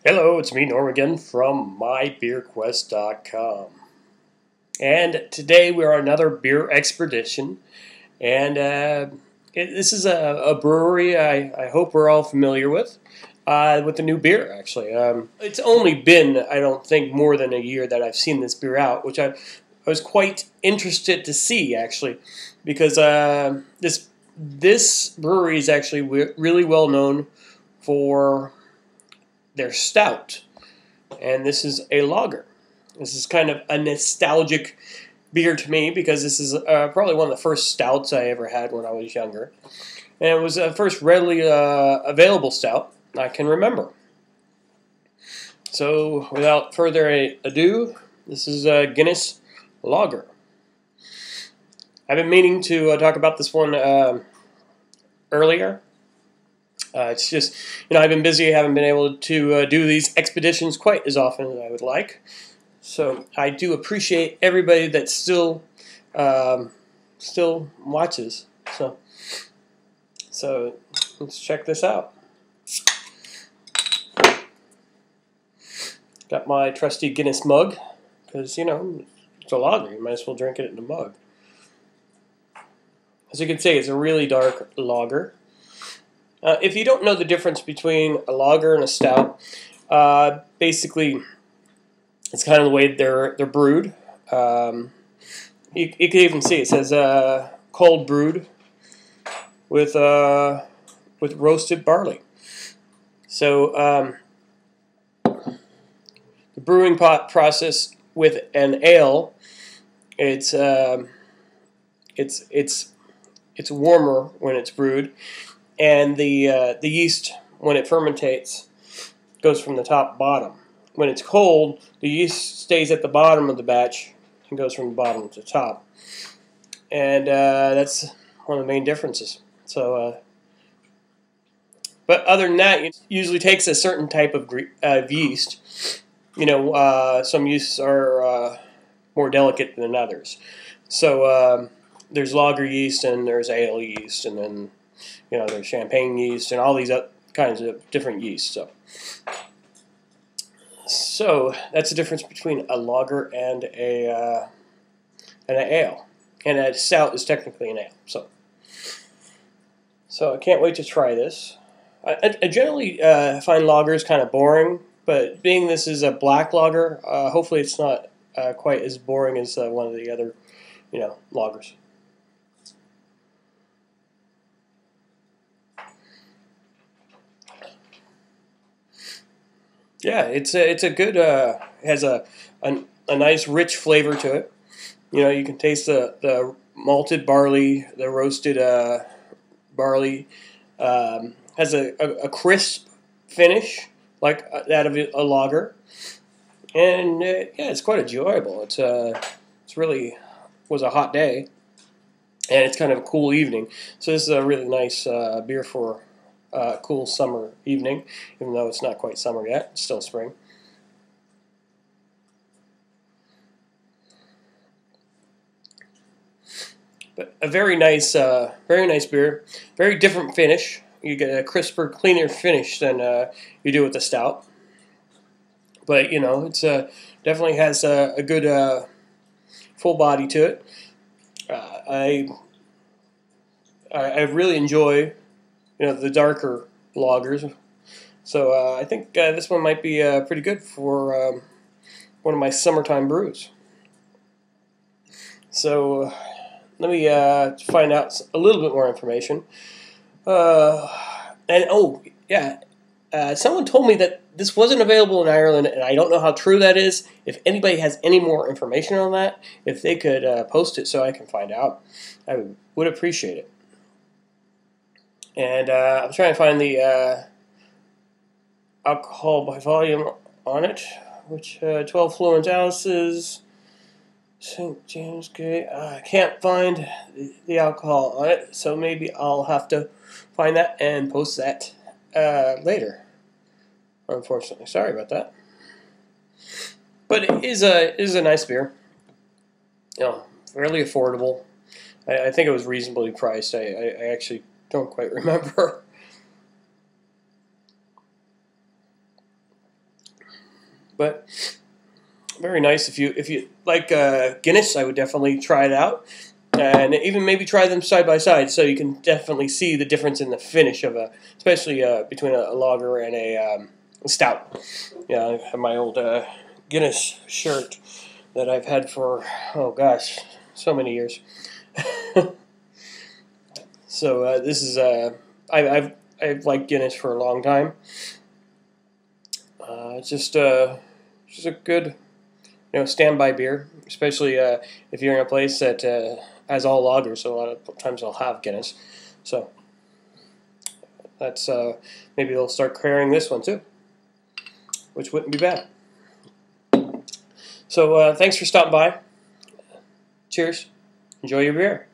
Hello, it's me, Norm, again from mybeerquest.com. And today we're on another beer expedition. And this is a brewery I hope we're all familiar with the new beer, actually. It's only been, I don't think, more than a year that I've seen this beer out, which I was quite interested to see, actually, because this brewery is actually really well known for their stout, and this is a lager. This is kind of a nostalgic beer to me because this is probably one of the first stouts I ever had when I was younger, and it was the first readily available stout I can remember. So, without further ado, this is a Guinness lager. I've been meaning to talk about this one earlier. It's just, I've been busy. I haven't been able to do these expeditions quite as often as I would like. So I do appreciate everybody that still watches. So let's check this out. Got my trusty Guinness mug because it's a lager. You might as well drink it in a mug. As you can see, it's a really dark lager. If you don't know the difference between a lager and a stout, basically it's kind of the way they're brewed. You can even see it says cold brewed with roasted barley. So the brewing process with an ale, it's warmer when it's brewed. And the yeast, when it fermentates, goes from the top to bottom. When it's cold, the yeast stays at the bottom of the batch and goes from the bottom to the top. And that's one of the main differences. So, but other than that, it usually takes a certain type of yeast. Some yeasts are more delicate than others. So there's lager yeast and there's ale yeast, and then there's champagne yeast and all these other kinds of different yeasts. So that's the difference between a lager and an ale. And a stout is technically an ale. So I can't wait to try this. I generally find lagers kind of boring, but being this is a black lager, hopefully it's not quite as boring as one of the other, lagers. Yeah, it's a good has a nice rich flavor to it. You can taste the malted barley, the roasted barley. Has a crisp finish like that of a lager, and yeah, it's quite enjoyable. It's really was a hot day, and it's kind of a cool evening. So this is a really nice beer for cool summer evening, even though it's not quite summer yet. It's still spring. But a very nice beer. Very different finish. You get a crisper, cleaner finish than you do with the stout. But it's definitely has a good full body to it. I really enjoy the darker lagers. So I think this one might be pretty good for one of my summertime brews. So let me find out a little bit more information. Someone told me that this wasn't available in Ireland, and I don't know how true that is. If anybody has any more information on that, if they could post it so I can find out, I would appreciate it. And I'm trying to find the alcohol by volume on it, which 12 fluent ounces. St. James Gate. I can't find the alcohol on it, so maybe I'll have to find that and post that later. Unfortunately, sorry about that. But it is a nice beer. Fairly affordable. I think it was reasonably priced. I actually don't quite remember. But very nice. If you like Guinness, I would definitely try it out, and even maybe try them side by side, so you can definitely see the difference in the finish of especially between a lager and a stout. Yeah, I have my old Guinness shirt that I've had for, oh gosh, so many years. So this is I've liked Guinness for a long time. It's just a good, standby beer, especially if you're in a place that has all lagers. So a lot of times they'll have Guinness. So that's maybe they'll start carrying this one too, which wouldn't be bad. So thanks for stopping by. Cheers. Enjoy your beer.